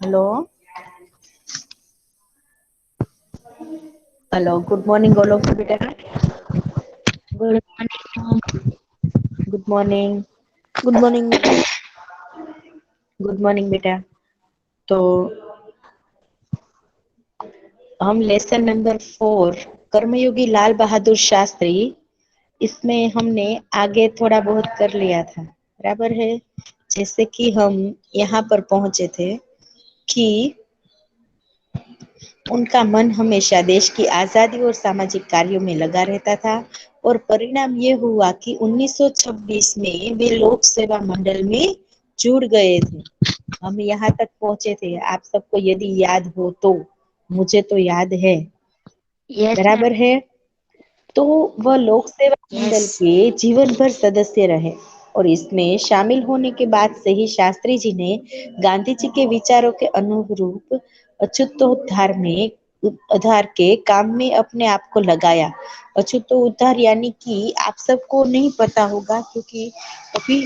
Hello. Hello, good morning बोलो बेटा। Good morning. Good morning. Good morning ma'am. Good morning बेटा। तो हम लेसन नंबर 4 कर्मयोगी लाल बहादुर शास्त्री, इसमें हमने आगे थोड़ा बहुत कर लिया था, बराबर है। जैसे कि हम यहाँ पर पहुंचे थे कि उनका मन हमेशा देश की आजादी और सामाजिक कार्यों में लगा रहता था और परिणाम ये हुआ कि 1926 में वे लोक सेवा मंडल में जुड़ गए थे। हम यहाँ तक पहुंचे थे, आप सबको यदि याद हो तो। मुझे तो याद है, यस मैम। बराबर है। तो वह लोक सेवा यस। मंडल के जीवन भर सदस्य रहे और इसमें शामिल होने के बाद से ही शास्त्री जी ने गांधी जी के विचारों के अनुरूप अछूतोद्धार में उद्धार के काम में अपने आप को लगाया। अछूतोद्धार यानी कि आप सबको नहीं पता होगा, क्योंकि अभी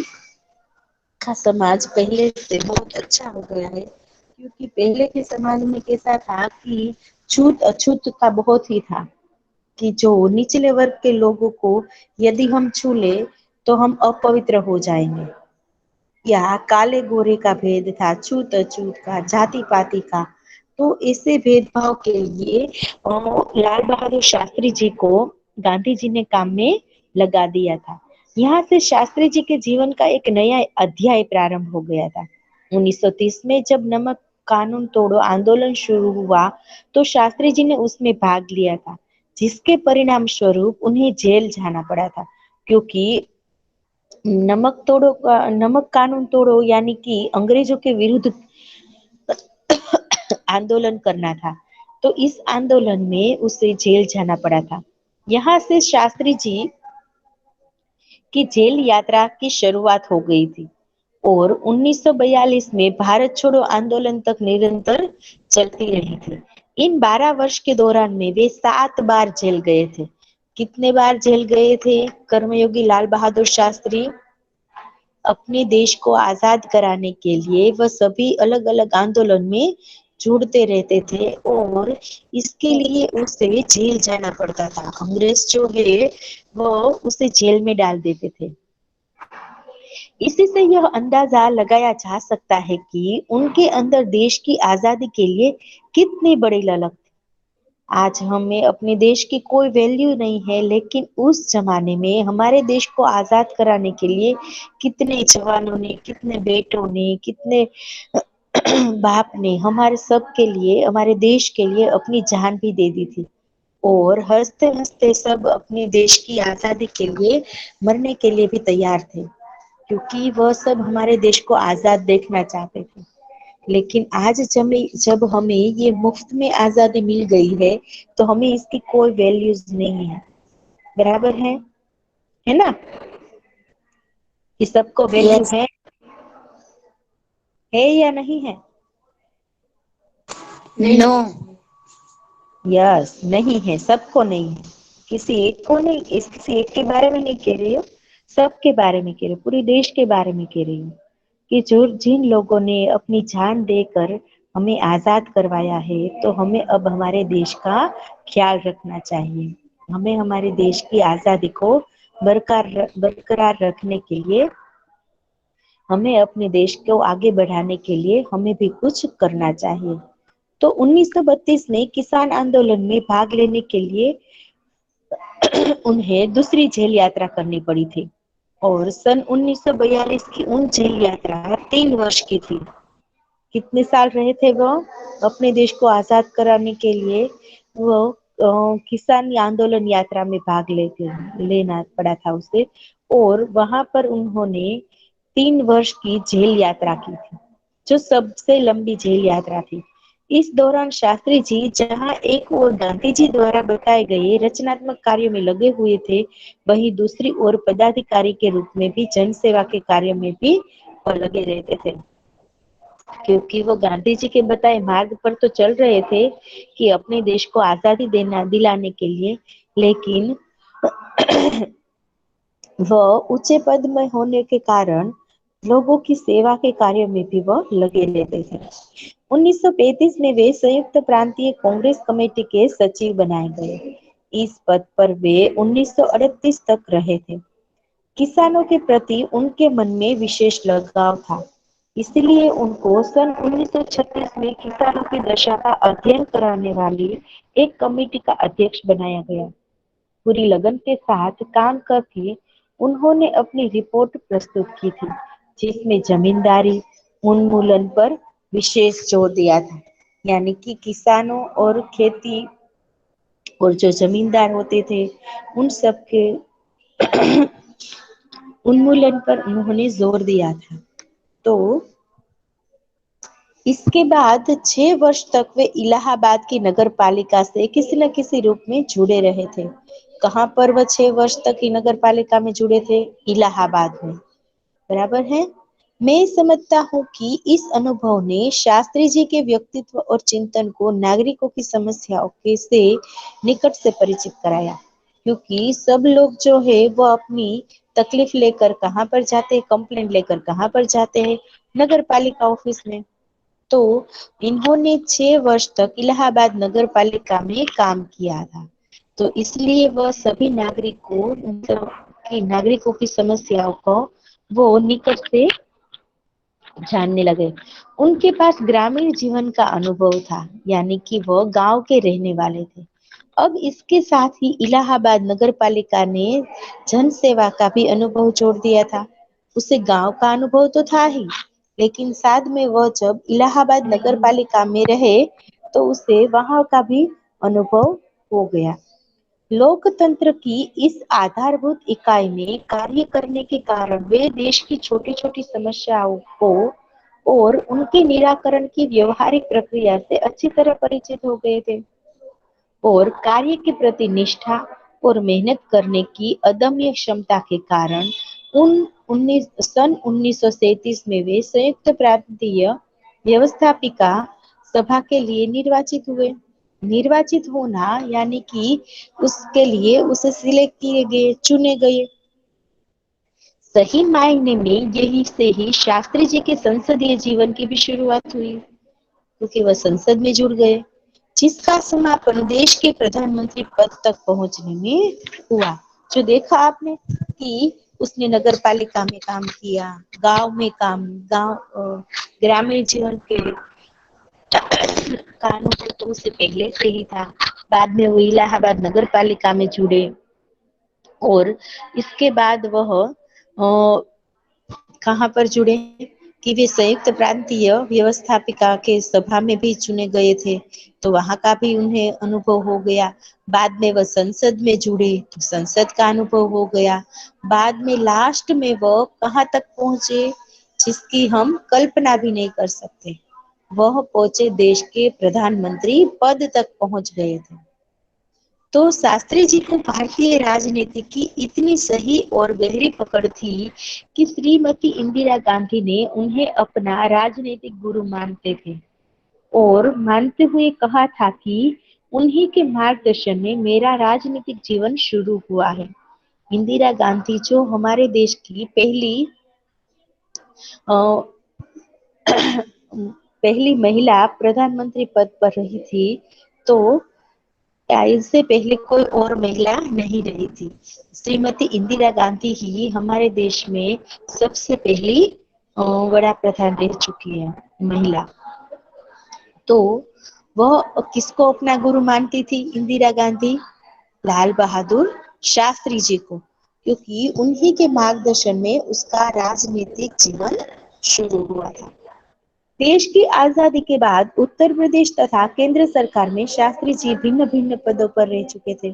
का समाज पहले से बहुत अच्छा हो गया है। क्योंकि पहले के समाज में कैसा था कि छूत अछूत का बहुत ही था, कि जो निचले वर्ग के लोगों को यदि हम छू ले तो हम अपवित्र हो जाएंगे। या काले गोरे का भेद था, छूत अछूत का, जाति पाति का। तो ऐसे भेदभाव के लिए लाल बहादुर शास्त्री जी को गांधी जी ने काम में लगा दिया था। यहाँ से शास्त्री जी के जीवन का एक नया अध्याय प्रारंभ हो गया था। 1930 में जब नमक कानून तोड़ो आंदोलन शुरू हुआ तो शास्त्री जी ने उसमें भाग लिया था, जिसके परिणाम स्वरूप उन्हें जेल जाना पड़ा था। क्योंकि नमक कानून तोड़ो यानी कि अंग्रेजों के विरुद्ध आंदोलन करना था। तो इस आंदोलन में उसे जेल जाना पड़ा था। यहाँ से शास्त्री जी की जेल यात्रा की शुरुआत हो गई थी और 1942 में भारत छोड़ो आंदोलन तक निरंतर चलती रही थी। इन 12 वर्ष के दौरान में वे 7 बार जेल गए थे। कितने बार जेल गए थे कर्मयोगी लाल बहादुर शास्त्री? अपने देश को आजाद कराने के लिए वह सभी अलग अलग आंदोलन में जुड़ते रहते थे और इसके लिए उसे जेल जाना पड़ता था। अंग्रेज जो है वो उसे जेल में डाल देते थे। इसी से यह अंदाजा लगाया जा सकता है कि उनके अंदर देश की आजादी के लिए कितनी बड़ी ललक थी। आज हमें अपने देश की कोई वैल्यू नहीं है, लेकिन उस जमाने में हमारे देश को आजाद कराने के लिए कितने जवानों ने, कितने बेटों ने, कितने बाप ने हमारे सब के लिए, हमारे देश के लिए अपनी जान भी दे दी थी। और हंसते हंसते सब अपने देश की आजादी के लिए मरने के लिए भी तैयार थे, क्योंकि वह सब हमारे देश को आजाद देखना चाहते थे। लेकिन आज जब हमें ये मुफ्त में आजादी मिल गई है तो हमें इसकी कोई वैल्यूज नहीं है, बराबर है ना? कि सबको वैल्यू यस। है या नहीं है? नो। यस, नहीं है, सबको नहीं है। किसी एक को नहीं, किसी एक के बारे में नहीं कह रही हूँ, सबके बारे में कह रही हूँ, पूरे देश के बारे में कह रही हूँ। कि जो जिन लोगों ने अपनी जान देकर हमें आजाद करवाया है, तो हमें अब हमारे देश का ख्याल रखना चाहिए। हमें हमारे देश की आजादी को बरकरार रखने के लिए, हमें अपने देश को आगे बढ़ाने के लिए हमें भी कुछ करना चाहिए। तो 1932 में किसान आंदोलन में भाग लेने के लिए उन्हें दूसरी जेल यात्रा करनी पड़ी थी और सन 1942 की उन जेल यात्रा 3 वर्ष की थी। कितने साल रहे थे वो अपने देश को आजाद कराने के लिए? वो किसान आंदोलन यात्रा में भाग लेना पड़ा था उसे। और वहां पर उन्होंने 3 वर्ष की जेल यात्रा की थी, जो सबसे लंबी जेल यात्रा थी। इस दौरान शास्त्री जी जहां एक ओर गांधी जी द्वारा बताए गए रचनात्मक कार्यों में लगे हुए थे, वहीं दूसरी ओर पदाधिकारी के रूप में भी जन सेवा के कार्य में भी लगे रहते थे। क्योंकि वो गांधी जी के बताए मार्ग पर तो चल रहे थे कि अपने देश को आजादी देना दिलाने के लिए, लेकिन वह ऊंचे पद में होने के कारण लोगों की सेवा के कार्य में भी वह लगे रहते थे। 1935 में वे संयुक्त प्रांतीय कांग्रेस कमेटी के सचिव बनाए गए। इस पद पर वे 1938 तक रहे थे। किसानों के प्रति उनके मन में विशेष लगाव था, इसलिए उनको सन 1936 में किसानों की दशा का अध्ययन कराने वाली एक कमेटी का अध्यक्ष बनाया गया। पूरी लगन के साथ काम करके उन्होंने अपनी रिपोर्ट प्रस्तुत की थी, जिसमें जमींदारी उन्मूलन पर विशेष जोर दिया था। यानी कि किसानों और खेती और जो जमींदार होते थे उन सब के उन्मूलन पर उन्होंने जोर दिया था। तो इसके बाद 6 वर्ष तक वे इलाहाबाद की नगर पालिका से किसी न किसी रूप में जुड़े रहे थे। कहाँ पर वह 6 वर्ष तक की नगर पालिका में जुड़े थे? इलाहाबाद में। बराबर है। मैं समझता हूँ कि इस अनुभव ने शास्त्री जी के व्यक्तित्व और चिंतन को नागरिकों की समस्याओं के से निकट से परिचित कराया, क्योंकि सब लोग जो है वो अपनी तकलीफ लेकर कहाँ पर जाते हैं, कंप्लेंट लेकर कहाँ पर जाते हैं? नगर पालिका ऑफिस में। तो इन्होंने 6 वर्ष तक इलाहाबाद नगर पालिका में काम किया था, तो इसलिए वह सभी नागरिकों की समस्याओं को वो निकट से जानने लगे। उनके पास ग्रामीण जीवन का अनुभव था, यानी कि वह गांव के रहने वाले थे। अब इसके साथ ही इलाहाबाद नगर पालिका ने जन सेवा का भी अनुभव जोड़ दिया था। उसे गांव का अनुभव तो था ही, लेकिन साथ में वह जब इलाहाबाद नगर पालिका में रहे तो उसे वहां का भी अनुभव हो गया। लोकतंत्र की इस आधारभूत इकाई में कार्य करने के कारण वे देश की छोटी छोटी समस्याओं को और उनके निराकरण की व्यवहारिक प्रक्रिया से अच्छी तरह परिचित हो गए थे, और कार्य के प्रति निष्ठा और मेहनत करने की अदम्य क्षमता के कारण सन 1937 में वे संयुक्त प्रांतीय व्यवस्थापिका सभा के लिए निर्वाचित हुए। निर्वाचित होना यानी कि उसके लिए उसे सिलेक्ट किए गए, चुने गए। सही मायने में यही से ही शास्त्री जी के संसदीय जीवन की भी शुरुआत हुई, क्योंकि वह संसद में जुड़ गए, जिसका समापन देश के प्रधानमंत्री पद तक पहुंचने में हुआ। जो देखा आपने कि उसने नगर पालिका में काम किया, गांव में काम, ग्रामीण जीवन के कानून तो उससे पहले से ही था। बाद में वो इलाहाबाद नगर पालिका में जुड़े, और इसके बाद वह कहाँ पर जुड़े कि वे संयुक्त प्रांतीय व्यवस्थापिका के सभा में भी चुने गए थे, तो वहां का भी उन्हें अनुभव हो गया। बाद में वह संसद में जुड़े तो संसद का अनुभव हो गया। बाद में लास्ट में वह कहाँ तक पहुंचे जिसकी हम कल्पना भी नहीं कर सकते, वह पहुंचे देश के प्रधानमंत्री पद तक पहुंच गए थे। तो शास्त्री जी को भारतीय राजनीति की इतनी सही और गहरी पकड़ थी कि श्रीमती इंदिरा गांधी ने उन्हें अपना राजनीतिक गुरु मानते थे, और मानते हुए कहा था कि उन्हीं के मार्गदर्शन में मेरा राजनीतिक जीवन शुरू हुआ है। इंदिरा गांधी जो हमारे देश की अ, पहली महिला प्रधानमंत्री पद पर रही थी, तो इससे पहले कोई और महिला नहीं रही थी। श्रीमती इंदिरा गांधी ही हमारे देश में सबसे पहली बड़ा प्रधान रह चुकी है महिला। तो वह किसको अपना गुरु मानती थी इंदिरा गांधी? लाल बहादुर शास्त्री जी को, क्योंकि उन्हीं के मार्गदर्शन में उसका राजनीतिक जीवन शुरू हुआ था। देश की आजादी के बाद उत्तर प्रदेश तथा केंद्र सरकार में शास्त्री जी भिन्न भिन्न पदों पर रह चुके थे।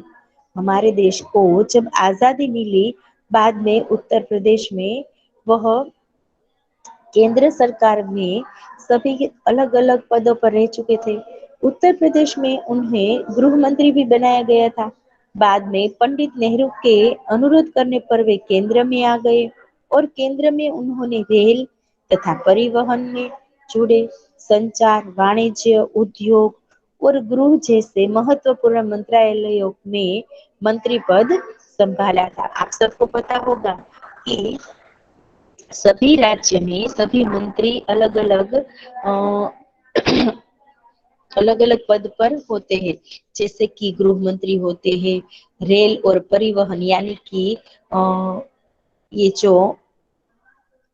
हमारे देश को जब आजादी मिली, बाद में उत्तर प्रदेश में वह केंद्र सरकार में सभी अलग अलग पदों पर रह चुके थे। उत्तर प्रदेश में उन्हें गृह मंत्री भी बनाया गया था। बाद में पंडित नेहरू के अनुरोध करने पर वे केंद्र में आ गए, और केंद्र में उन्होंने रेल तथा परिवहन में जुड़े, संचार, वाणिज्य, उद्योग और गृह जैसे महत्वपूर्ण मंत्रालयों में मंत्री पद संभाला था। आप सबको पता होगा कि सभी राज्य में सभी मंत्री अलग अलग अलग अलग पद पर होते हैं, जैसे कि गृह मंत्री होते हैं, रेल और परिवहन यानी कि ये जो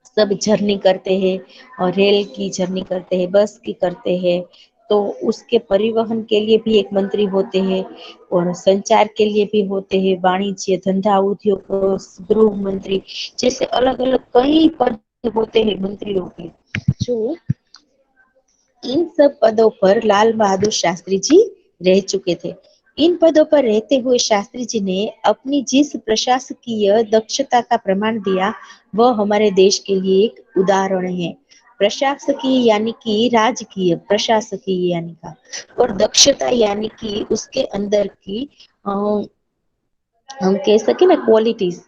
सब जर्नी करते हैं और रेल की जर्नी करते हैं, बस की करते हैं, तो उसके परिवहन के लिए भी एक मंत्री होते हैं और संचार के लिए भी होते हैं, वाणिज्य धंधा उद्योग गृह मंत्री, जैसे अलग अलग कई पद होते हैं मंत्रियों के। जो इन सब पदों पर लाल बहादुर शास्त्री जी रह चुके थे। इन पदों पर रहते हुए शास्त्री जी ने अपनी जिस प्रशासकीय दक्षता का प्रमाण दिया, वह हमारे देश के लिए एक उदाहरण है। प्रशासकीय यानी कि राजकीय, प्रशासकीय यानी का, और दक्षता यानी कि उसके अंदर की हम कह सके ना क्वालिटीज,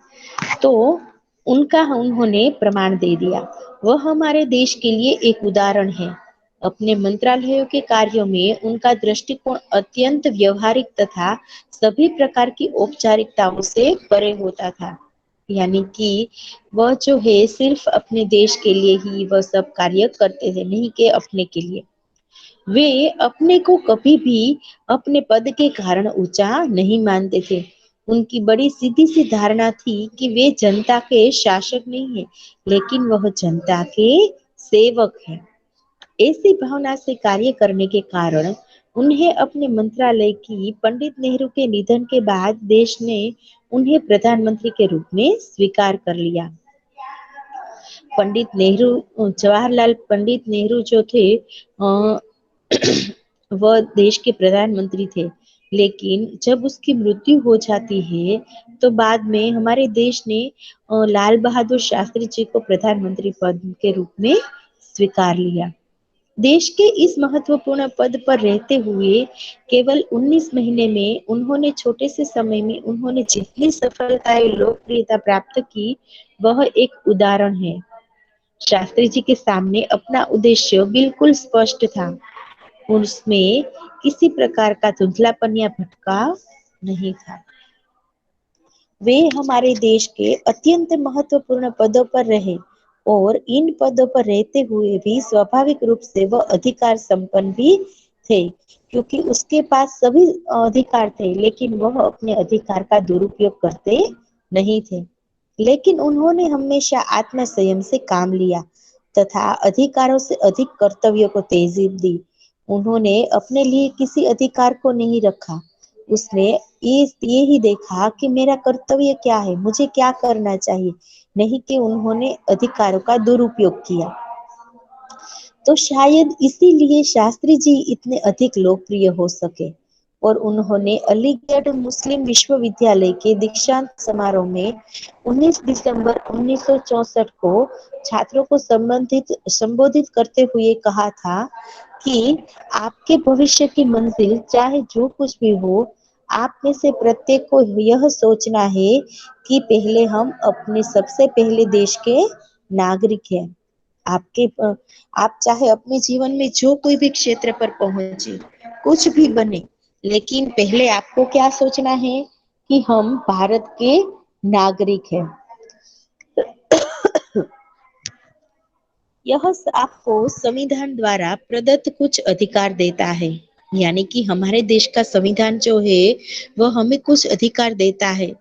तो उनका उन्होंने प्रमाण दे दिया। वह हमारे देश के लिए एक उदाहरण है। अपने मंत्रालयों के कार्यों में उनका दृष्टिकोण अत्यंत व्यवहारिक तथा सभी प्रकार की औपचारिकताओं से परे होता था। यानी कि वह जो है सिर्फ अपने देश के लिए ही वह सब कार्य करते थे, नहीं कि अपने के लिए। वे अपने को कभी भी अपने पद के कारण ऊंचा नहीं मानते थे। उनकी बड़ी सीधी सी धारणा थी कि वे जनता के शासक नहीं है, लेकिन वह जनता के सेवक है। ऐसी भावना से कार्य करने के कारण उन्हें अपने मंत्रालय की पंडित नेहरू के निधन के बाद देश ने उन्हें प्रधानमंत्री के रूप में स्वीकार कर लिया। पंडित नेहरू, जवाहरलाल पंडित नेहरू जो थे, वह देश के प्रधानमंत्री थे, लेकिन जब उसकी मृत्यु हो जाती है तो बाद में हमारे देश ने लाल बहादुर शास्त्री जी को प्रधानमंत्री पद के रूप में स्वीकार लिया। देश के इस महत्वपूर्ण पद पर रहते हुए केवल 19 महीने में उन्होंने छोटे से समय में उन्होंने जितनी सफलताएं लोकप्रियता प्राप्त की, वह एक उदाहरण है। शास्त्री जी के सामने अपना उद्देश्य बिल्कुल स्पष्ट था। उसमें किसी प्रकार का धुंधलापन या भटकाव नहीं था। वे हमारे देश के अत्यंत महत्वपूर्ण पदों पर रहे और इन पदों पर रहते हुए भी स्वाभाविक रूप से वह अधिकार संपन्न भी थे, क्योंकि उसके पास सभी अधिकार थे, लेकिन वह अपने अधिकार का दुरुपयोग करते नहीं थे। लेकिन उन्होंने हमेशा आत्म संयम से काम लिया तथा अधिकारों से अधिक कर्तव्यों को तेजीब दी। उन्होंने अपने लिए किसी अधिकार को नहीं रखा। उसने ये ही देखा कि मेरा कर्तव्य क्या है, मुझे क्या करना चाहिए, नहीं कि उन्होंने अधिकारों का दुरुपयोग किया। तो शायद इसीलिए शास्त्री जी इतने अधिक लोकप्रिय हो सके और उन्होंने अलीगढ़ मुस्लिम विश्वविद्यालय के दीक्षांत समारोह में 19 दिसंबर 1964 को छात्रों को संबोधित करते हुए कहा था कि आपके भविष्य की मंजिल चाहे जो कुछ भी हो, आप में से प्रत्येक को यह सोचना है कि पहले हम अपने सबसे पहले देश के नागरिक हैं। आपके आप चाहे अपने जीवन में जो कोई भी क्षेत्र पर पहुंचे, कुछ भी बने, लेकिन पहले आपको क्या सोचना है कि हम भारत के नागरिक हैं। यह आपको संविधान द्वारा प्रदत्त कुछ अधिकार देता है। यानी कि हमारे देश का संविधान जो है वह हमें कुछ अधिकार देता है,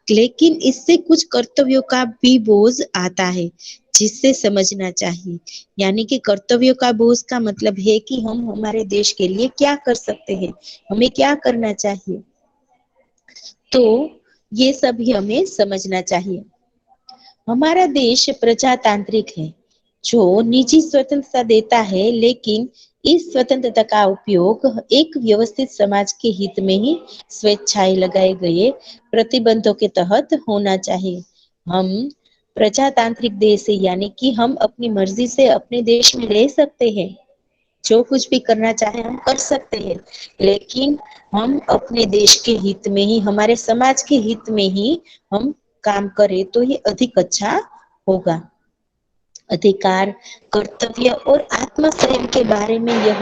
लेकिन इससे कुछ कर्तव्यों का भी बोझ आता है, जिससे समझना चाहिए। यानी कि कर्तव्यों का बोझ का मतलब है कि हम हमारे देश के लिए क्या कर सकते हैं, हमें क्या करना चाहिए। तो ये सभी हमें समझना चाहिए। हमारा देश प्रजातांत्रिक है जो निजी स्वतंत्रता देता है, लेकिन इस स्वतंत्रता का उपयोग एक व्यवस्थित समाज के हित में ही स्वेच्छाएं लगाए गए प्रतिबंधों के तहत होना चाहिए। हम प्रजातांत्रिक देश है, यानी कि हम अपनी मर्जी से अपने देश में रह सकते हैं, जो कुछ भी करना चाहे हम कर सकते हैं, लेकिन हम अपने देश के हित में ही, हमारे समाज के हित में ही हम काम करें तो ये अधिक अच्छा होगा। अधिकार, कर्तव्य और आत्म संयम के बारे में यह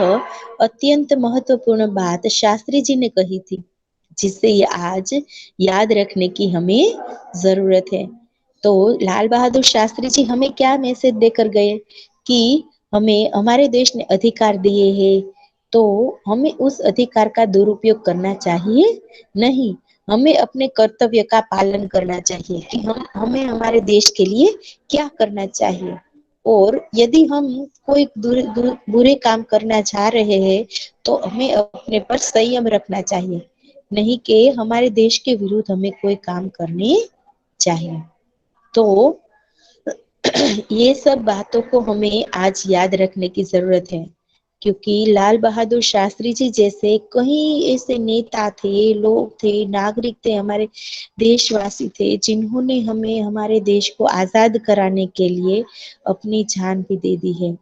अत्यंत महत्वपूर्ण बात शास्त्री जी ने कही थी, जिसे ये आज याद रखने की हमें जरूरत है। तो लाल बहादुर शास्त्री जी हमें क्या मैसेज देकर गए कि हमें हमारे देश ने अधिकार दिए हैं, तो हमें उस अधिकार का दुरुपयोग करना चाहिए नहीं। हमें अपने कर्तव्य का पालन करना चाहिए कि हमें हमारे देश के लिए क्या करना चाहिए। और यदि हम कोई बुरे काम करना चाह रहे हैं तो हमें अपने पर संयम रखना चाहिए, नहीं कि हमारे देश के विरुद्ध हमें कोई काम करने चाहिए। तो ये सब बातों को हमें आज याद रखने की जरूरत है, क्योंकि लाल बहादुर शास्त्री जी जैसे कई ऐसे नेता थे, लोग थे, नागरिक थे, हमारे देशवासी थे, जिन्होंने हमें हमारे देश को आजाद कराने के लिए अपनी जान भी दे दी है।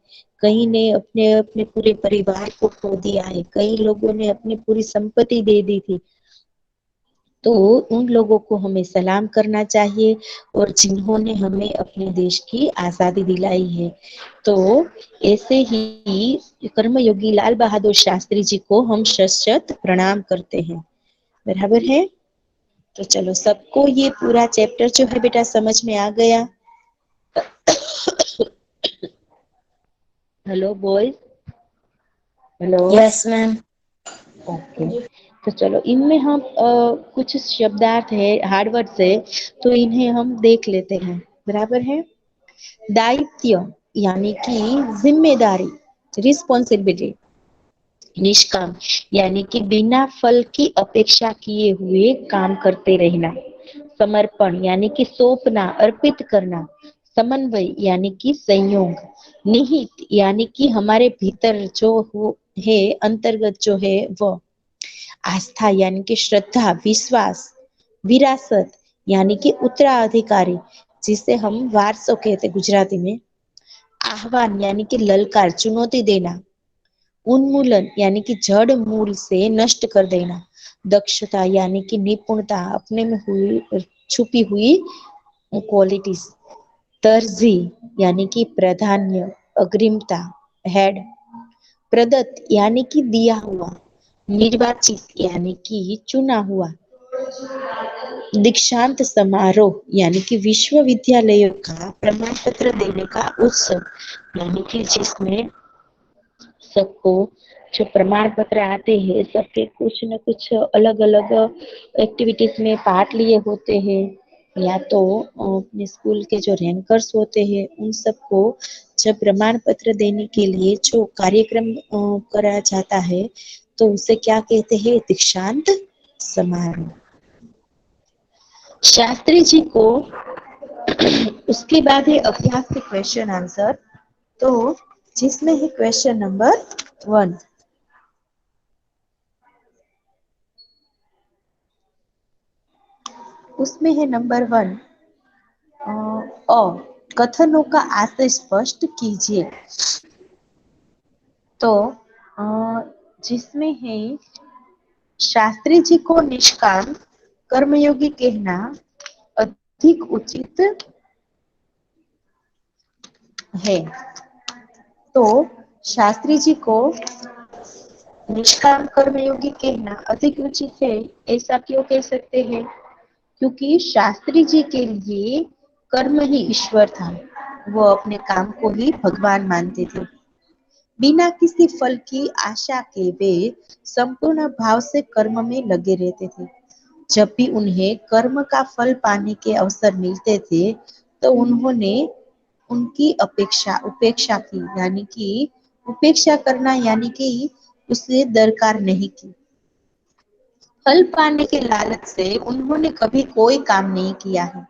कई ने अपने अपने पूरे परिवार को खो दिया है, कई लोगों ने अपनी पूरी संपत्ति दे दी थी। तो उन लोगों को हमें सलाम करना चाहिए और जिन्होंने हमें अपने देश की आजादी दिलाई है। तो ऐसे ही कर्मयोगी लाल बहादुर शास्त्री जी को हम शत प्रणाम करते हैं। बराबर है। तो चलो, सबको ये पूरा चैप्टर जो है बेटा समझ में आ गया? Hello boys, hello. Yes ma'am. Okay, तो चलो इनमें हम कुछ शब्दार्थ है, हार्ड वर्ड्स है, तो इन्हें हम देख लेते हैं। बराबर है। दायित्व यानी कि जिम्मेदारी, रिस्पॉन्सिबिलिटी। निष्काम यानी कि बिना फल की अपेक्षा किए हुए काम करते रहना। समर्पण यानी कि सौंपना, अर्पित करना। समन्वय यानी कि संयोग। निहित यानी कि हमारे भीतर जो हो है, अंतर्गत जो है वो। आस्था यानी कि श्रद्धा, विश्वास। विरासत यानी कि उत्तराधिकारी, जिसे हम वारसो कहते गुजराती में। आह्वान यानी कि ललकार, चुनौती देना। उन्मूलन यानी कि जड़ मूल से नष्ट कर देना। दक्षता यानी कि निपुणता, अपने में हुई छुपी हुई क्वालिटीज। तरजी यानी कि प्राधान्य, अग्रिमता, हेड। प्रदत्त यानी कि दिया हुआ। निर्वाचित यानी कि चुना हुआ। दीक्षांत समारोह यानी कि विश्वविद्यालयों का प्रमाण पत्र देने का उत्सव, यानी कि जिसमें सबको जो प्रमाण पत्र आते हैं, सबके कुछ न कुछ अलग अलग एक्टिविटीज में पार्ट लिए होते हैं, या तो अपने स्कूल के जो रैंकर्स होते हैं उन सबको जब प्रमाण पत्र देने के लिए जो कार्यक्रम कराया जाता है, तो उसे क्या कहते हैं? दीक्षांत समारोह। शास्त्री जी को उसके बाद है अभ्यास के क्वेश्चन आंसर, तो जिसमें है क्वेश्चन नंबर 1। उसमें है नंबर 1, कथनों का आशय स्पष्ट कीजिए। तो जिसमें है शास्त्री जी को निष्काम कर्मयोगी कहना अधिक उचित है। तो शास्त्री जी को निष्काम कर्मयोगी कहना अधिक उचित है, ऐसा क्यों कह सकते हैं? क्योंकि शास्त्री जी के लिए कर्म ही ईश्वर था, वो अपने काम को ही भगवान मानते थे। बिना किसी फल की आशा के वे संपूर्ण भाव से कर्म में लगे रहते थे। जब भी उन्हें कर्म का फल पाने के अवसर मिलते थे, तो उन्होंने उनकी उपेक्षा की, यानी कि उपेक्षा करना यानी कि उसे दरकार नहीं की। फल पाने के लालच से उन्होंने कभी कोई काम नहीं किया है।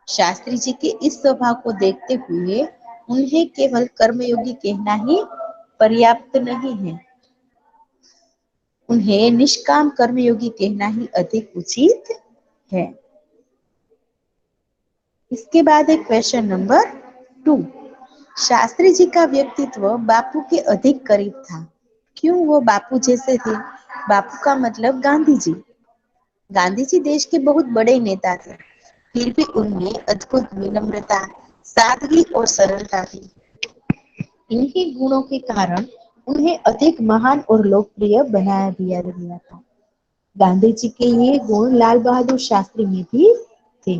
शास्त्री जी के इस स्वभाव को देखते हुए उन्हें केवल कर्मयोगी कहना ही पर्याप्त नहीं है, उन्हें निष्काम कर्मयोगी कहना ही अधिक उचित है। इसके बाद है क्वेश्चन नंबर 2। शास्त्री जी का व्यक्तित्व बापू के अधिक करीब था। क्यों वो बापू जैसे थे? बापू का मतलब गांधी जी। गांधी जी देश के बहुत बड़े नेता थे, फिर भी उनमें अद्भुत विनम्रता, सादगी और सरलता थी। इन्हीं गुणों के कारण उन्हें अधिक महान और लोकप्रिय बनाया दिया गया था। गांधी जी के ये गुण लाल बहादुर शास्त्री में भी थे।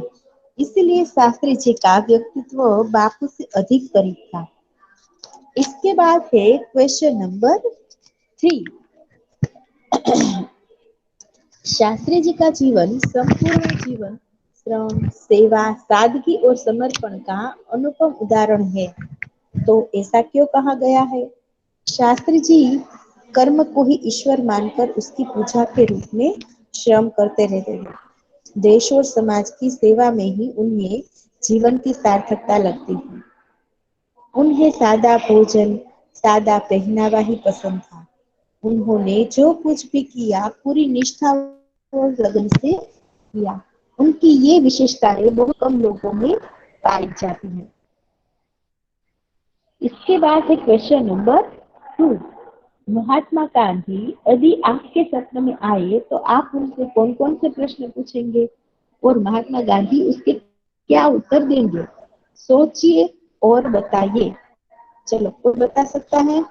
इसलिए शास्त्री जी का व्यक्तित्व बापू से अधिक करीब था। इसके बाद है क्वेश्चन नंबर 3। शास्त्री जी का जीवन संपूर्ण जीवन श्रम, सेवा, सादगी और समर्पण का अनुपम उदाहरण है। तो ऐसा क्यों कहा गया है? शास्त्री जी कर्म को ही ईश्वर मानकर उसकी पूजा के रूप में श्रम करते रहते थे। देश और समाज की सेवा में ही उन्हें जीवन की सार्थकता लगती थी। उन्हें सादा भोजन, सादा पहनावा ही पसंद था। उन्होंने जो कुछ भी किया पूरी निष्ठा और लगन से किया। उनकी ये विशेषताएं बहुत कम लोगों में पाई जाती हैं। इसके बाद है क्वेश्चन नंबर 2। महात्मा गांधी यदि आपके सपने में आए तो आप उनसे कौन कौन से प्रश्न पूछेंगे और महात्मा गांधी उसके क्या उत्तर देंगे? सोचिए और बताइए। चलो, कोई बता सकता है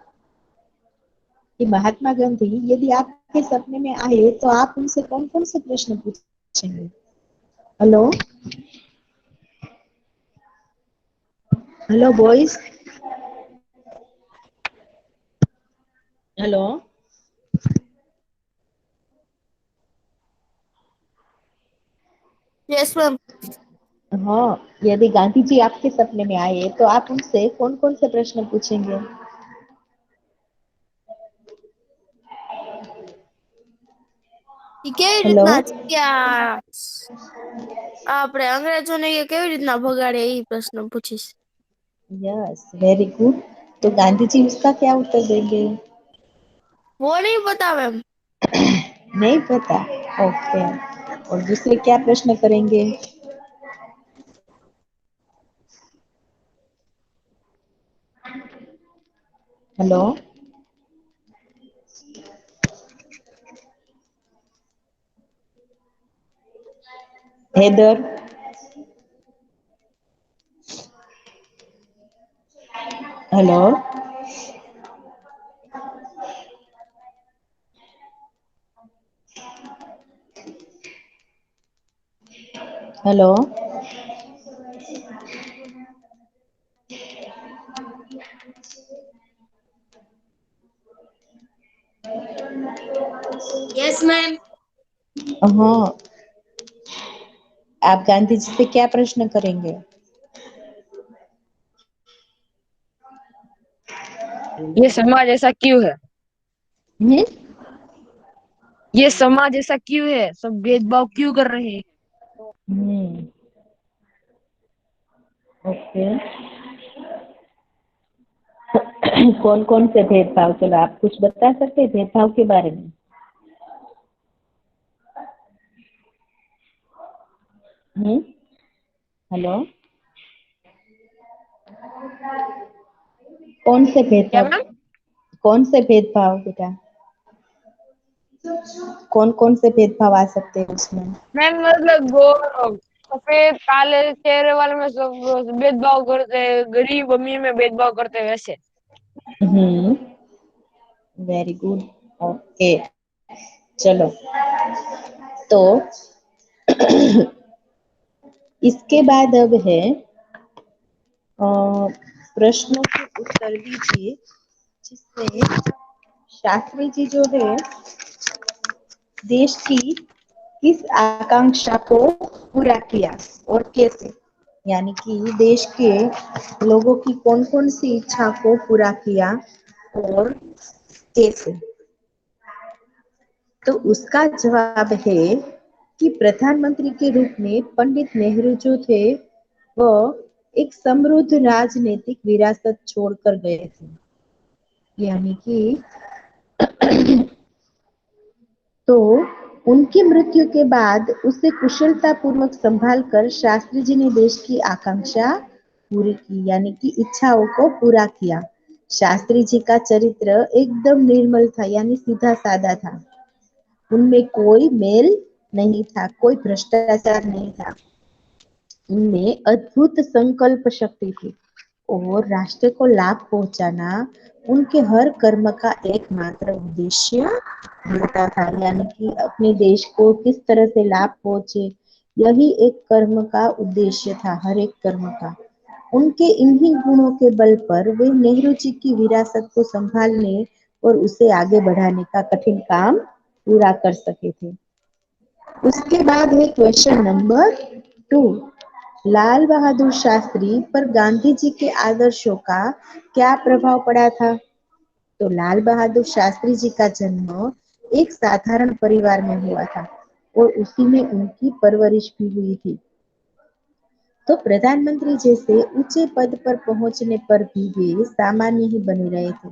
कि महात्मा गांधी यदि आपके सपने में आए तो आप उनसे कौन कौन से प्रश्न पूछेंगे? Hello, hello boys, hello. Yes ma'am. हाँ, यदि गांधी जी आपके सपने में आए तो आप उनसे कौन कौन से प्रश्न पूछेंगे? કેવી हेलो। રીતના છે કે આપણે અંગ્રેજોને એ કેવી રીતના ભગાડે એ પ્રશ્ન પૂછીશ। Yes, very good. तो गांधी जी उसका क्या उत्तर देंगे? वो नहीं पता मैम। नहीं पता। ओके। और दूसरे क्या प्रश्न करेंगे? Hello. Haider. Hello. Hello. Yes ma'am. हाँ, आप गांधी जी से क्या प्रश्न करेंगे? ये समाज ऐसा क्यों है? हम्म। ये समाज ऐसा क्यों है? सब भेदभाव क्यों कर रहे हैं? हम्म। ओके। कौन कौन से भेदभाव? चलो, आप कुछ बता सकते हैं भेदभाव के बारे में? हेलो। कौन से क्या भेदभाव? मैम? कौन से भेदभाव बेटा? कौन कौन से भेदभाव आ सकते हैं उसमें? मैम मतलब सफेद काले चेहरे वाले में सब भेदभाव करते हैं, गरीब अमीर में भेदभाव करते हैं वैसे। हम्म। Very good. ओके। चलो, तो इसके बाद अब है प्रश्नों के उत्तर दीजिए, जिसमें शास्त्री जी जो है देश की किस आकांक्षा को पूरा किया और कैसे? यानी कि देश के लोगों की कौन कौन सी इच्छा को पूरा किया और कैसे? तो उसका जवाब है कि प्रधानमंत्री के रूप में पंडित नेहरू जो थे वो एक समृद्ध राजनीतिक विरासत छोड़कर गए थे। यानी कि तो उनकी मृत्यु के बाद उसे कुशलता पूर्वक संभाल कर शास्त्री जी ने देश की आकांक्षा पूरी की, यानी कि इच्छाओं को पूरा किया। शास्त्री जी का चरित्र एकदम निर्मल था, यानी सीधा साधा था। उनमें कोई मेल नहीं था, कोई भ्रष्टाचार नहीं था। उनमें अद्भुत संकल्प शक्ति थी और राष्ट्र को लाभ पहुंचाना उनके हर कर्म का एकमात्र उद्देश्य होता था। यानी कि अपने देश को किस तरह से लाभ पहुंचे, यही एक कर्म का उद्देश्य था, हर एक कर्म का। उनके इन्हीं गुणों के बल पर वे नेहरू जी की विरासत को संभालने और उसे आगे बढ़ाने का कठिन काम पूरा कर सके थे। उसके बाद है क्वेश्चन नंबर 2। लाल बहादुर शास्त्री पर गांधी जी के आदर्शों का क्या प्रभाव पड़ा था? तो लाल बहादुर शास्त्री जी का जन्म एक साधारण परिवार में हुआ था और उसी में उनकी परवरिश भी हुई थी। तो प्रधानमंत्री जैसे ऊंचे पद पर पहुंचने पर भी वे सामान्य ही बने रहे थे।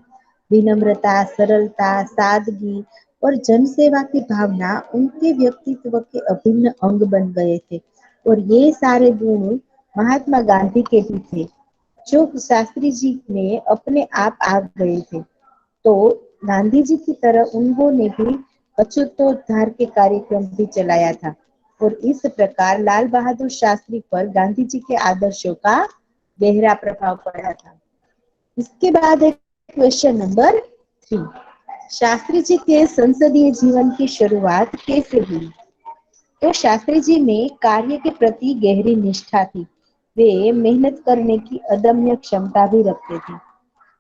विनम्रता, सरलता, सादगी और जनसेवा की भावना उनके व्यक्तित्व के अभिन्न अंग बन गए थे और ये सारे गुण महात्मा गांधी के भी थे, जो शास्त्री जी में अपने आप आ गए थे। तो गांधी जी की तरह उन्होंने भी अछूतोद्धार के कार्यक्रम भी चलाया था और इस प्रकार लाल बहादुर शास्त्री पर गांधी जी के आदर्शों का गहरा प्रभाव पड़ा था। इसके बाद है क्वेश्चन नंबर 3। शास्त्री जी के संसदीय जीवन की शुरुआत कैसे हुई? तो शास्त्री जी में कार्य के प्रति गहरी निष्ठा थी। वे मेहनत करने की अदम्य क्षमता भी रखते थे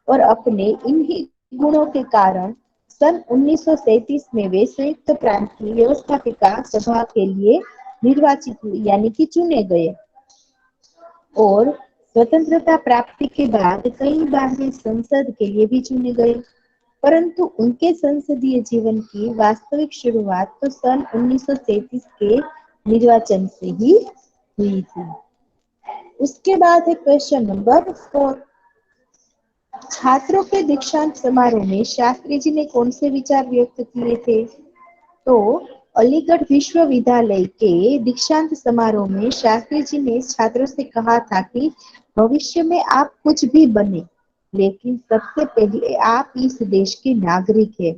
और अपने इन्हीं गुणों के कारण सन 1937 में वे संयुक्त प्रांत की व्यवस्थापिका सभा के लिए निर्वाचित हुए, यानी कि चुने गए और स्वतंत्रता प्राप्ति के बाद कई बार वे संसद के लिए भी चुने गए, परंतु उनके संसदीय जीवन की वास्तविक शुरुआत तो सन 1937 के निर्वाचन से ही हुई थी। उसके बाद है क्वेश्चन नंबर 4। छात्रों के दीक्षांत समारोह में शास्त्री जी ने कौन से विचार व्यक्त किए थे? तो अलीगढ़ विश्वविद्यालय के दीक्षांत समारोह में शास्त्री जी ने छात्रों से कहा था कि भविष्य में आप कुछ भी बने, लेकिन सबसे पहले आप इस देश के नागरिक हैं।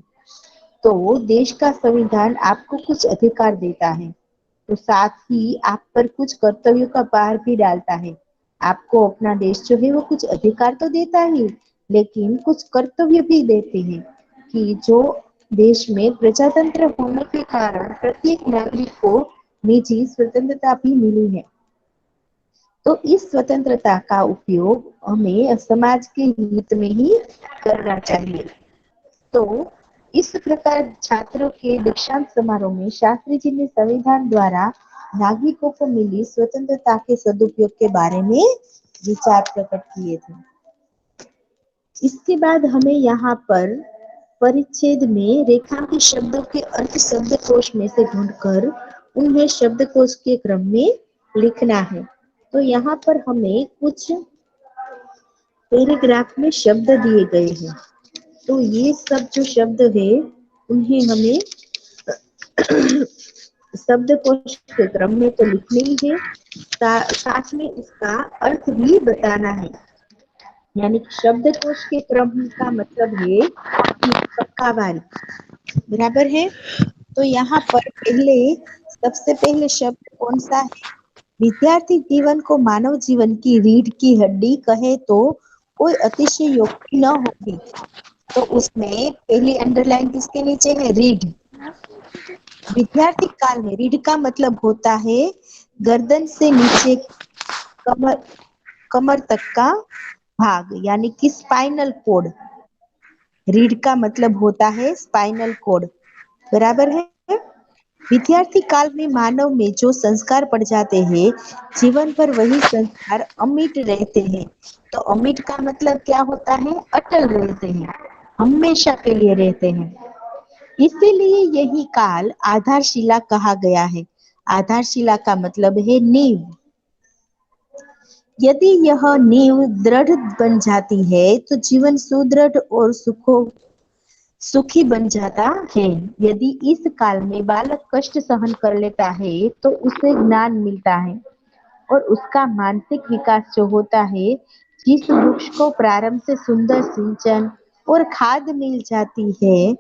तो देश का संविधान आपको कुछ अधिकार देता है, तो साथ ही आप पर कुछ कर्तव्यों का भार भी डालता है। आपको अपना देश जो है वो कुछ अधिकार तो देता ही, लेकिन कुछ कर्तव्य भी देते हैं कि जो देश में प्रजातंत्र होने के कारण प्रत्येक नागरिक को निजी स्वतंत्रता भी मिली है। तो इस स्वतंत्रता का उपयोग हमें समाज के हित में ही करना चाहिए। तो इस प्रकार छात्रों के दीक्षांत समारोह में शास्त्री जी ने संविधान द्वारा नागरिकों को मिली स्वतंत्रता के सदुपयोग के बारे में विचार प्रकट किए थे। इसके बाद हमें यहाँ पर परिच्छेद में रेखांकित शब्दों के अर्थ शब्दकोश में से ढूंढकर उन्हें शब्दकोश के क्रम में लिखना है। तो यहाँ पर हमें कुछ पैराग्राफ में शब्द दिए गए हैं, तो ये सब जो शब्द है उन्हें हमें शब्दकोश के क्रम में तो लिखने ही है, साथ में इसका अर्थ भी बताना है। यानी कि शब्दकोश के क्रम का मतलब है कि पक्कावारी, बराबर है। तो यहाँ पर सबसे पहले शब्द कौन सा है? विद्यार्थी जीवन को मानव जीवन की रीढ़ की हड्डी कहे तो कोई अतिशयोक्ति न होगी। तो उसमें पहली अंडरलाइन किसके नीचे है? रीढ़। विद्यार्थी काल में रीढ़ का मतलब होता है गर्दन से नीचे कमर तक का भाग, यानी कि स्पाइनल कोड। रीढ़ का मतलब होता है स्पाइनल कोड, बराबर है। विद्यार्थी काल में मानव में जो संस्कार पड़ जाते हैं, जीवन भर वही संस्कार अमिट रहते हैं। तो अमिट का मतलब क्या होता है? अटल रहते हैं, हमेशा के लिए रहते हैं। इसीलिए यही काल आधारशिला कहा गया है। आधारशिला का मतलब है नींव। यदि यह नींव दृढ़ बन जाती है तो जीवन सुदृढ़ और सुखी बन जाता है। यदि इस काल में बालक कष्ट सहन कर लेता है तो उसे ज्ञान मिलता है और उसका मानसिक विकास जो होता है, जिस वृक्ष को प्रारंभ से सुंदर सिंचन और खाद मिल जाती है,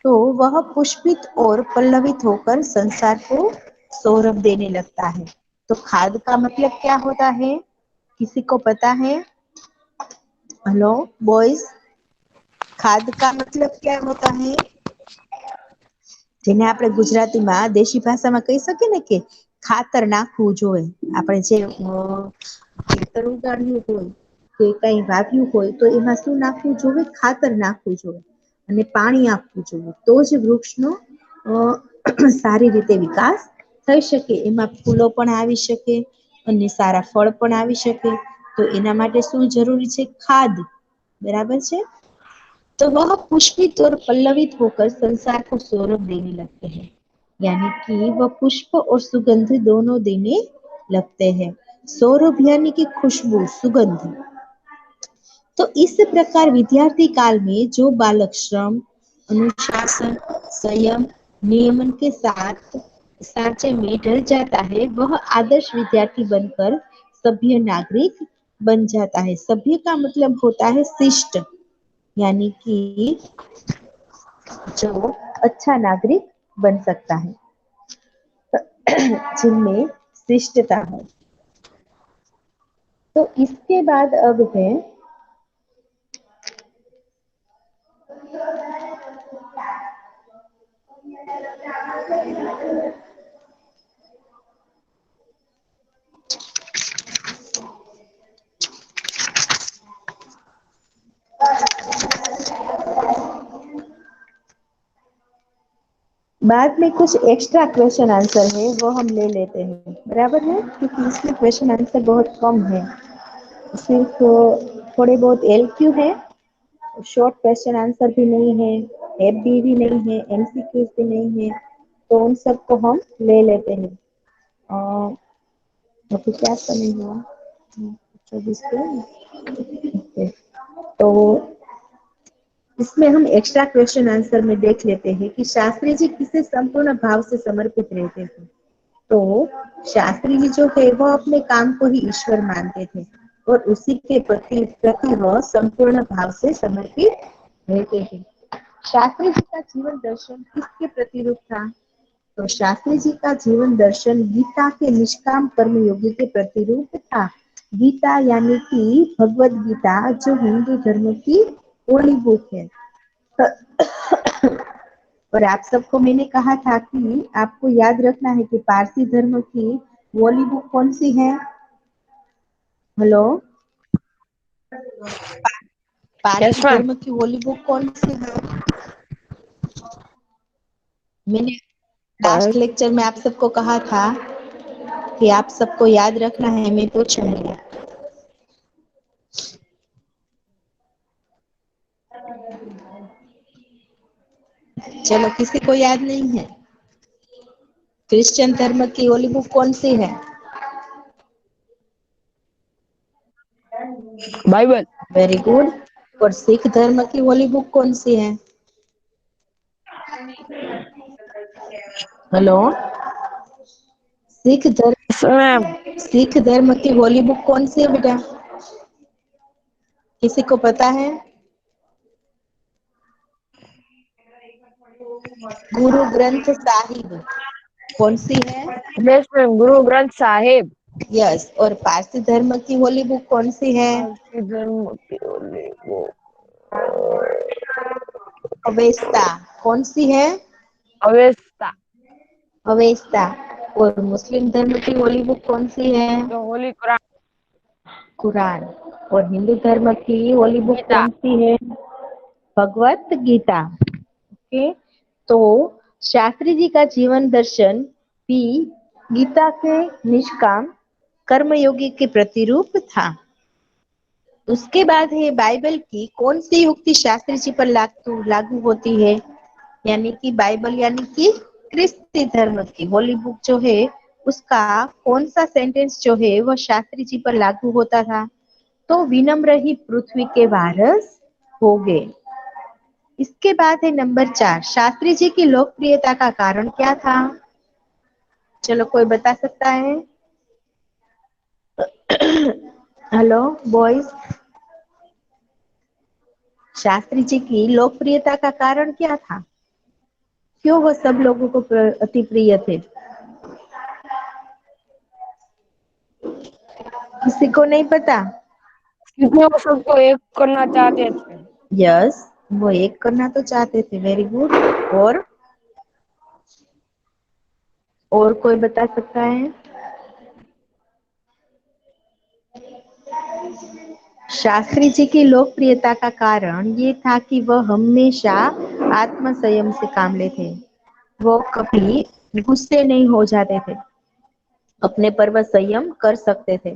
तो वह पुष्पित और पल्लवित होकर संसार को सौरभ देने लगता है। तो खाद का मतलब क्या होता है? किसी को पता है? हेलो बॉयज, खाद का मतलब क्या होता है? જેને આપણે ગુજરાતીમાં દેશી ભાષામાં કહી શકીએ ને કે ખાતર નાખવું જોઈએ. આપણે જે ખેતર ઉગાડ્યું હોય કે કઈ વાવ્યું હોય તો એમાં શું નાખવું જોઈએ? ખાતર નાખવું જોઈએ અને પાણી આપવું જોઈએ. તો જ વૃક્ષનો સારી રીતે વિકાસ થઈ શકે, એમાં ફૂલો પણ આવી શકે અને સારા ફળ પણ આવી શકે. તો એના માટે શું જરૂરી છે? ખાદ. बराबर છે? तो वह पुष्पित और पल्लवित होकर संसार को सौरभ देने लगते हैं, यानी कि वह पुष्प और सुगंध दोनों देने लगते हैं. सौरभ यानी कि खुशबू, सुगंध. तो इस प्रकार विद्यार्थी काल में जो बालक श्रम, अनुशासन, संयम, नियमन के साथ सांचे में ढल जाता है, वह आदर्श विद्यार्थी बनकर सभ्य नागरिक बन जाता है. सभ्य का मतलब होता है शिष्ट, यानी कि जो अच्छा नागरिक बन सकता है, जिनमें शिष्टता है. तो इसके बाद अब है बाद में कुछ एक्स्ट्रा क्वेश्चन आंसर है, वो हम ले लेते हैं. बराबर है? क्योंकि इसमें क्वेश्चन आंसर बहुत कम है, सिर्फ थोड़े बहुत एलक्यू है, शॉर्ट क्वेश्चन आंसर भी नहीं है, एफडी भी नहीं है, एमसीक्यूज भी नहीं है. तो उन सबको हम ले लेते हैं. अभी क्या समय हुआ? 24 पे. तो इसमें हम एक्स्ट्रा क्वेश्चन आंसर में देख लेते हैं कि शास्त्री जी किसे संपूर्ण भाव से समर्पित रहते थे. तो शास्त्री जी जो है वो अपने काम को ही ईश्वर मानते थे और उसी के प्रति वह संपूर्ण भाव से समर्पित रहते थे. शास्त्री जी का जीवन दर्शन किसके प्रतिरूप था? तो शास्त्री जी का जीवन दर्शन गीता के निष्काम कर्म योगी के प्रतिरूप था. गीता यानी कि भगवत गीता, जो हिंदू धर्म की होली बुक है. और आप सबको मैंने कहा था कि आपको याद रखना है कि पारसी धर्म की होली बुक कौन सी है? Hello, Parsi ma'am. धर्म की होली बुक कौन सी है? मैंने लास्ट लेक्चर में आप सबको कहा था कि आप सबको याद रखना है, मैं पूछूंगी. चलो, किसी को याद नहीं है? क्रिश्चियन धर्म की होली बुक कौन सी है? बाइबल. Very good. और सिख धर्म की होली बुक कौन सी है? Hello, ma'am. सिख धर्म की होली बुक कौन सी है बेटा? किसी को पता है? गुरु ग्रंथ साहिब कौन सी है? Yes ma'am, Guru Granth Sahib. Yes. और पारसी धर्म की होली बुक कौन सी है? पारसी धर्म की होली बुक अवेस्ता कौन सी है? अवेस्ता. अवेस्ता. और मुस्लिम धर्म की होली बुक कौन सी है? तो होली कुरान. कुरान. और हिंदू धर्म की होली बुक गीता. कौन सी है? भगवत गीता. ओके. तो शास्त्री जी का जीवन दर्शन भी गीता के निष्काम कर्मयोगी के प्रतिरूप था. उसके बाद है बाइबल की कौन सी युक्ति शास्त्री जी पर लागू होती है? यानी कि बाइबल यानी कि क्रिस्ती धर्म की होली बुक जो है उसका कौन सा सेंटेंस जो है वह शास्त्री जी पर लागू होता था? तो विनम्र ही पृथ्वी के वारस हो गए. इसके बाद है नंबर 4, शास्त्री जी की लोकप्रियता का कारण क्या था? चलो, कोई बता सकता है? हेलो बॉयज, शास्त्री जी की लोकप्रियता का कारण क्या था? क्यों वो सब लोगों को अति प्रिय थे? किसी को नहीं पता? क्योंकि वो सबको एक करना चाहते थे. यस, वो एक करना तो चाहते थे. Very good. और और कोई बता सकता है? शास्त्री जी की लोकप्रियता का कारण ये था कि वह हमेशा आत्म संयम से काम लेते। वो कभी गुस्से नहीं हो जाते थे, अपने पर वह संयम कर सकते थे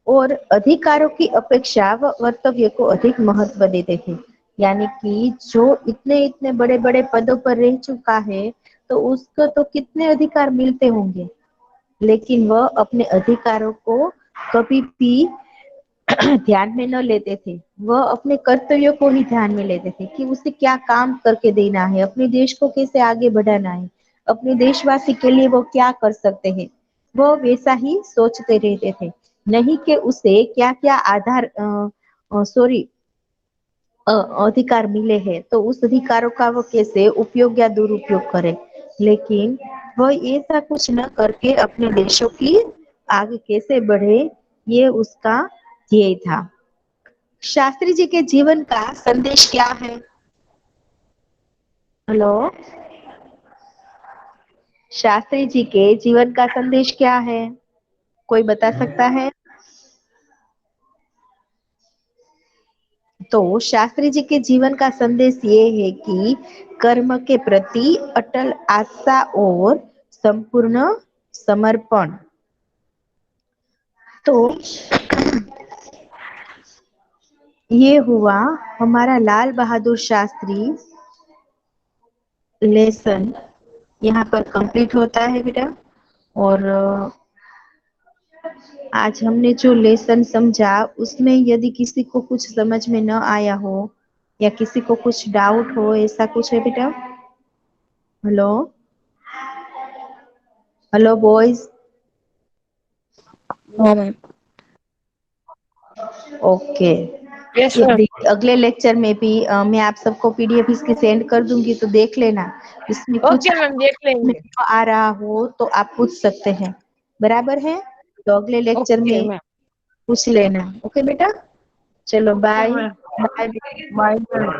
और अधिकारों की अपेक्षा व कर्तव्य को अधिक महत्व देते थे। यानी कि जो इतने इतने बड़े बड़े पदों पर रह चुका है तो उसको तो कितने अधिकार मिलते होंगे, लेकिन वह अपने अधिकारों को कभी भी ध्यान में न लेते थे। वह अपने कर्तव्यों को ही ध्यान में लेते थे कि उसे क्या काम करके देना है, अपने देश को कैसे आगे बढ़ाना है, अपने देशवासी के लिए वो क्या कर सकते हैं। वह वैसा ही सोचते रहते थे, नहीं कि उसे क्या क्या आधार सॉरी अधिकार मिले हैं तो उस अधिकारों का वो कैसे उपयोग या दुरुपयोग करे। लेकिन वह ऐसा कुछ न करके अपने देशों की आगे कैसे बढ़े, ये उसका ध्येय था। शास्त्री जी के जीवन का संदेश क्या है? हेलो, शास्त्री जी के जीवन का संदेश क्या है? कोई बता सकता है? तो शास्त्री जी के जीवन का संदेश ये है कि कर्म के प्रति अटल आस्था और संपूर्ण समर्पण। तो ये हुआ हमारा लाल बहादुर शास्त्री लेसन, यहाँ पर कंप्लीट होता है बेटा। और आज हमने जो लेसन समझा उसमें यदि किसी को कुछ समझ में न आया हो या किसी को कुछ डाउट हो, ऐसा कुछ है बेटा? Hello, hello boys. हाँ मैम। ओके, यस एक मैम। दिन अगले लेक्चर में भी मैं आप सबको पीडीएफ इसकी सेंड कर दूंगी तो देख लेना, इसमें कुछ ओके मैम, देख में लेंगे। आ रहा हो तो आप पूछ सकते हैं, बराबर है? तो अगले लेक्चर ओके में मैम। पूछ लेना। ओके बेटा, चलो okay bye. Ma'am. Bye. Bye ma'am.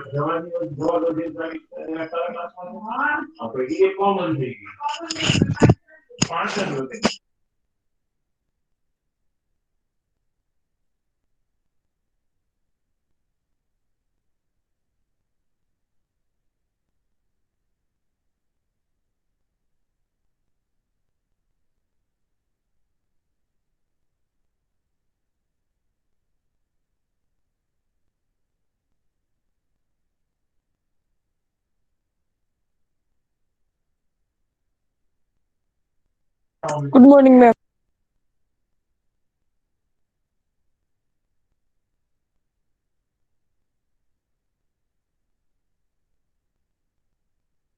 Good morning ma'am.